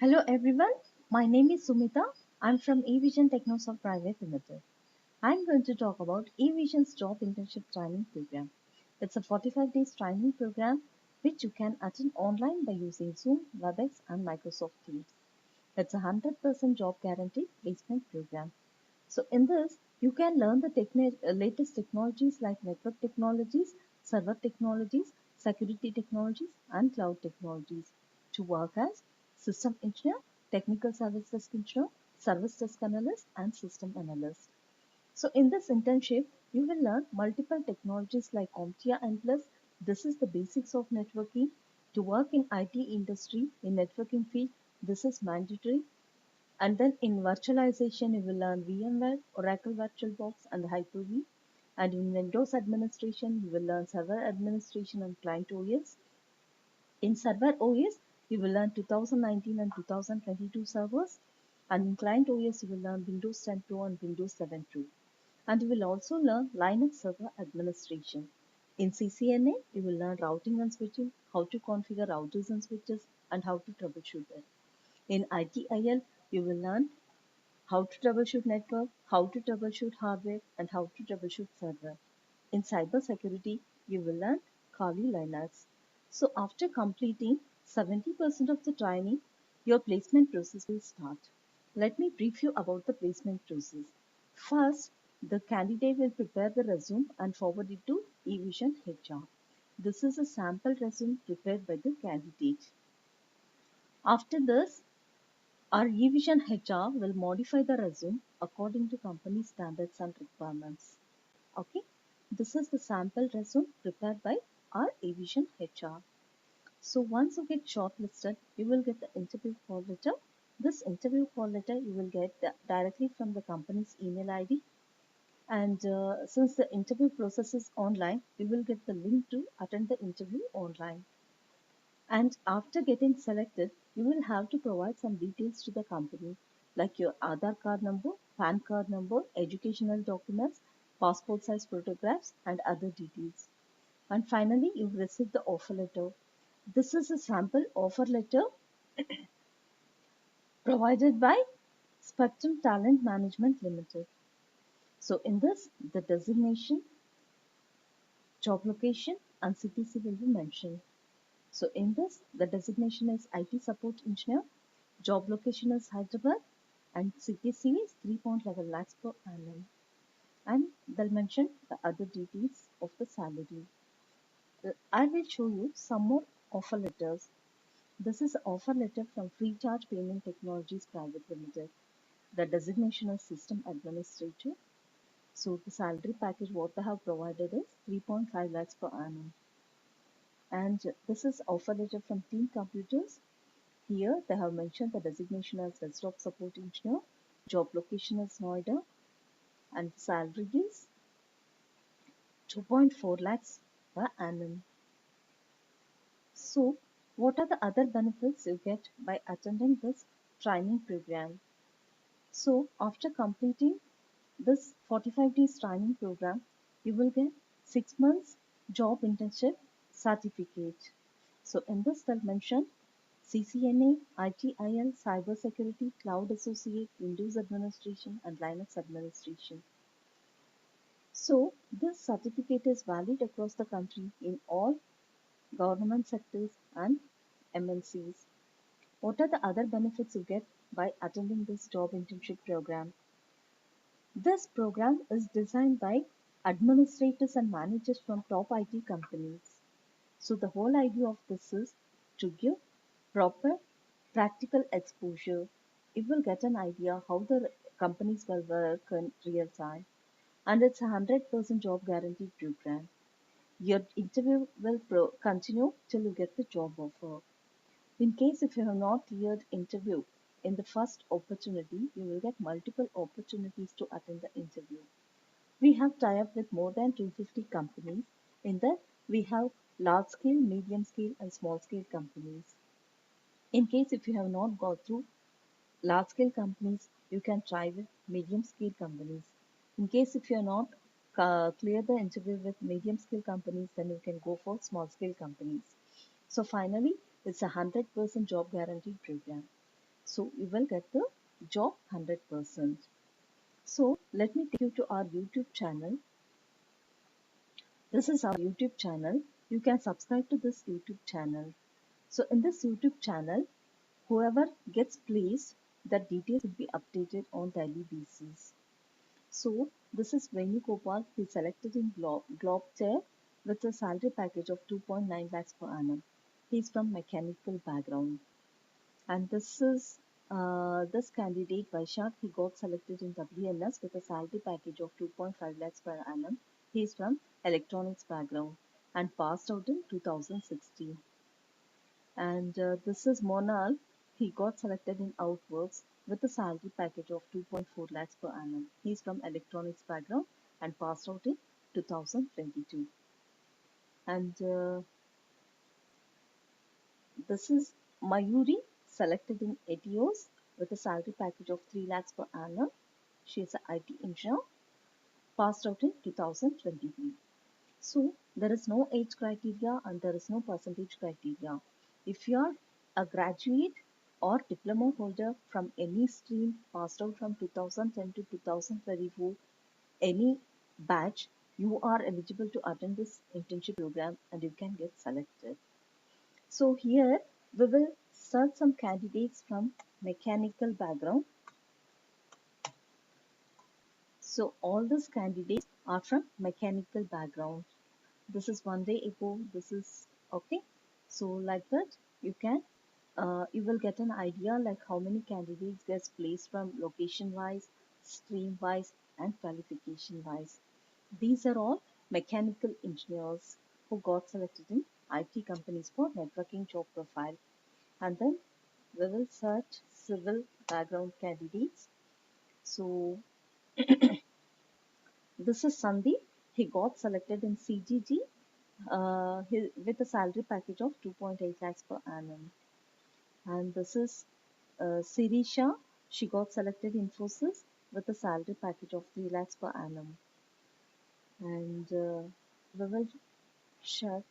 Hello everyone, my name is Sumita. I'm from eVision Technosoft Private Limited. I'm going to talk about eVision's job internship training program. It's a 45 days training program which you can attend online by using Zoom, WebEx and Microsoft Teams. It's a 100% job guaranteed placement program. So in this, you can learn the latest technologies like network technologies, server technologies, security technologies, and cloud technologies to work as system engineer, technical service desk engineer, service desk analyst, and system analyst. So in this internship, you will learn multiple technologies like CompTIA and Plus. This is the basics of networking. To work in IT industry in networking field, this is mandatory. And then in virtualization, you will learn VMware, Oracle VirtualBox, and Hyper-V. And in Windows administration, you will learn server administration and client OS. In server OS, you will learn 2019 and 2022 servers. And in client OS, you will learn Windows 10 Pro and Windows 7 Pro. And you will also learn Linux server administration. In CCNA, you will learn routing and switching, how to configure routers and switches, and how to troubleshoot them. In ITIL, you will learn how to troubleshoot network, how to troubleshoot hardware, and how to troubleshoot server. In cybersecurity, you will learn Kali Linux. So after completing 70% of the training, your placement process will start. Let me brief you about the placement process. First, the candidate will prepare the resume and forward it to eVision HR. This is a sample resume prepared by the candidate. After this, our eVision HR will modify the resume according to company standards and requirements. Okay, this is the sample resume prepared by our eVision HR. So once you get shortlisted, you will get the interview call letter. This interview call letter you will get directly from the company's email ID. And since the interview process is online, you will get the link to attend the interview online. And after getting selected, you will have to provide some details to the company, like your Aadhaar card number, PAN card number, educational documents, passport size photographs, and other details. And finally, you receive the offer letter. This is a sample offer letter provided by Spectrum Talent Management Limited. So in this, the designation, job location, and CTC will be mentioned. So in this, the designation is IT support engineer, job location is Hyderabad, and CTC is 3.11 lakhs per annum. And they'll mention the other details of the salary. I will show you some more offer letters. This is offer letter from Free Charge Payment Technologies Private Limited. The designation is System Administrator. So the salary package what they have provided is 3.5 lakhs per annum. And this is offer letter from Team Computers. Here they have mentioned the designation as Desktop Support Engineer, job location is Noida, and the salary is 2.4 lakhs per annum. So, what are the other benefits you get by attending this training program? So, after completing this 45 days training program, you will get 6 months job internship certificate. So, in this, they'll mention CCNA, ITIL, Cybersecurity, Cloud Associate, Windows Administration, and Linux Administration. So, this certificate is valid across the country in all government sectors and MNCs. What are the other benefits you get by attending this job internship program? This program is designed by administrators and managers from top IT companies. So the whole idea of this is to give proper practical exposure. You will get an idea how the companies will work in real time. And it's a 100% job guarantee program. Your interview will continue till you get the job offer. In case if you have not cleared interview in the first opportunity, you will get multiple opportunities to attend the interview. We have tie-up with more than 250 companies. In that, we have large scale, medium scale, and small scale companies. In case if you have not got through large scale companies, you can try with medium scale companies. In case if you are not clear the interview with medium scale companies, then you can go for small scale companies. So finally, it's a 100% job guaranteed program. So you will get the job 100%. So let me take you to our YouTube channel. This is our YouTube channel. You can subscribe to this YouTube channel. So in this YouTube channel, whoever gets placed, the details will be updated on daily basis. So this is Venugopal. He selected in Globchair with a salary package of 2.9 lakhs per annum. He's from mechanical background. And this candidate Vaishak, he got selected in WNS with a salary package of 2.5 lakhs per annum. He is from electronics background and passed out in 2016. And this is Monal. He got selected in Outworks with a salary package of 2.4 lakhs per annum. He is from electronics background and passed out in 2022. And this is Mayuri, selected in Etios with a salary package of 3 lakhs per annum. She is an IT engineer, passed out in 2023. So there is no age criteria and there is no percentage criteria. If you are a graduate or diploma holder from any stream passed out from 2010 to 2024, any batch, you are eligible to attend this internship program and you can get selected. So here we will search some candidates from mechanical background. So all these candidates are from mechanical background. This is one day ago. This is okay. So like that, you can you will get an idea like how many candidates gets placed from location wise, stream wise, and qualification wise. These are all mechanical engineers who got selected in IT companies for networking job profile. And then we will search civil background candidates. So this is Sandeep. He got selected in CGG with a salary package of 2.8 lakhs per annum. And this is Sirisha. She got selected in Infosys with a salary package of 3 lakhs per annum. And we will check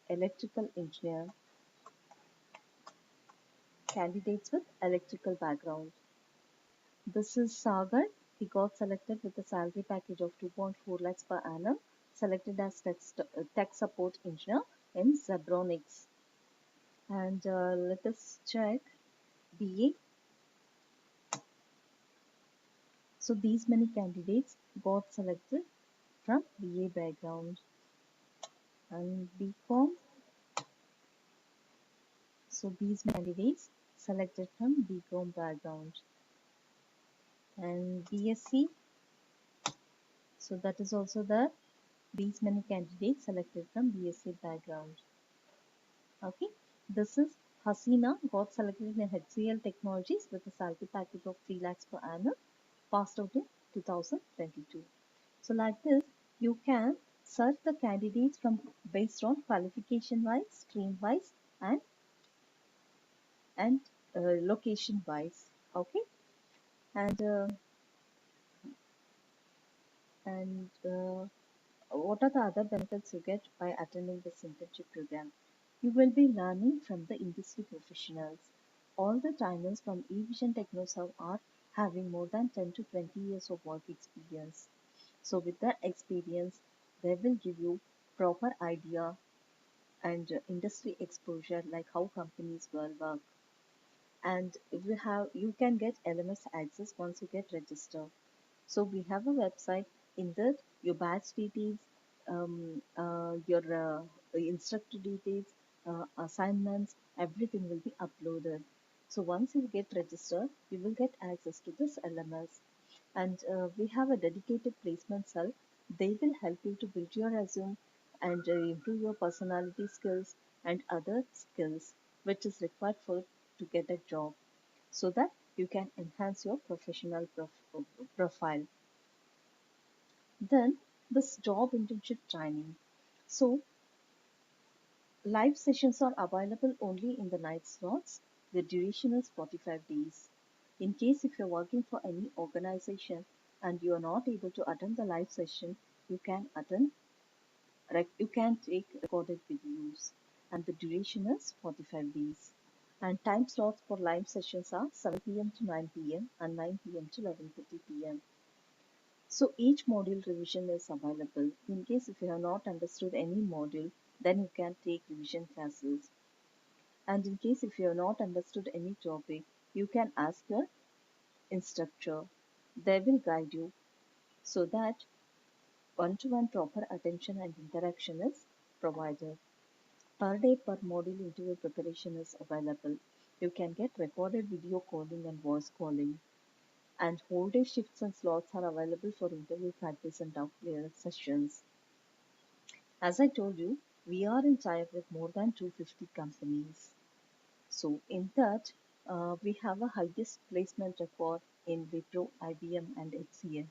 electrical engineer candidates with electrical background. This is Sagar. He got selected with a salary package of 2.4 lakhs per annum, selected as tech support engineer in Zebronics. And let us check BA. So these many candidates got selected from BA background and BCom. So these candidates selected from BCom background and BSc. So that is also there. These many candidates selected from BSc background. Okay, this is Hasina, got selected in HCL Technologies with a salary package of 3 lakhs per annum, passed out in 2022. So like this, you can search the candidates from based on qualification wise, stream wise, and and location wise. Okay, and and what are the other benefits you get by attending this internship program? You will be learning from the industry professionals. All the timers from eVision TechnoServe are having more than 10 to 20 years of work experience. So with that experience, they will give you proper idea and industry exposure like how companies will work. And you can get LMS access once you get registered. So we have a website. In that your batch details, your instructor details, assignments, everything will be uploaded. So once you get registered, you will get access to this LMS. And we have a dedicated placement cell. They will help you to build your resume and improve your personality skills and other skills which is required for to get a job so that you can enhance your professional profile. Then this job internship training. So live sessions are available only in the night slots. The duration is 45 days. In case if you're working for any organization and you are not able to attend the live session, you can you can take recorded videos and the duration is 45 days. And time slots for live sessions are 7 p.m. to 9 p.m. and 9 p.m. to 11:30 p.m. So each module revision is available. In case if you have not understood any module, then you can take revision classes. And in case if you have not understood any topic, you can ask your instructor. They will guide you so that one-to-one proper attention and interaction is provided. Per day per module interview preparation is available. You can get recorded video calling and voice calling. And whole day shifts and slots are available for interview practice and doubt clearance sessions. As I told you, we are in tie-up with more than 250 companies. So in that, we have a highest placement record in WIPRO, IBM, and HCL.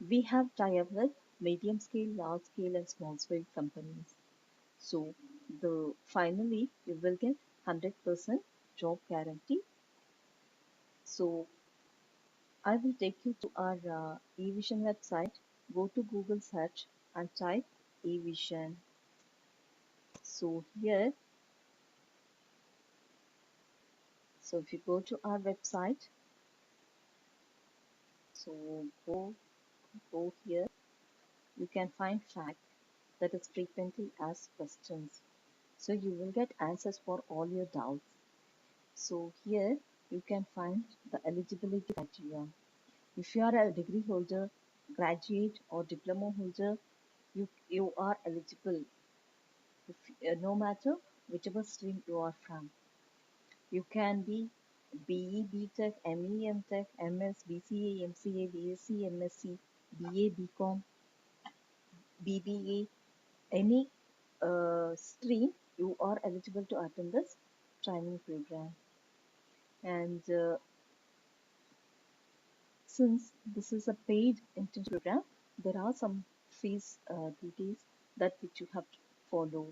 We have tie-up with medium scale, large scale, and small scale companies. So the finally you will get 100% job guarantee. So I will take you to our eVision website. Go to Google search and type eVision. So here, so if you go to our website, so go here, you can find fact, that is frequently asked questions. So you will get answers for all your doubts. So here you can find the eligibility criteria. If you are a degree holder, graduate or diploma holder, you are eligible if, no matter whichever stream you are from. You can be BE, BTech, ME, MTech, MS, BCA, MCA, BSc, MSc, BA, BCom, BBA, any stream, you are eligible to attend this training program. And since this is a paid internship program, there are some fees details that which you have to follow.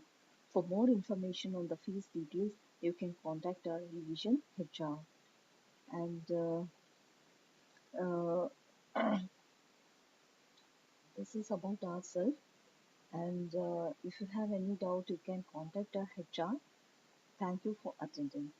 For more information on the fees details, you can contact our revision HR. And uh, this is about ourselves. And if you have any doubt, you can contact our HR. Thank you for attending.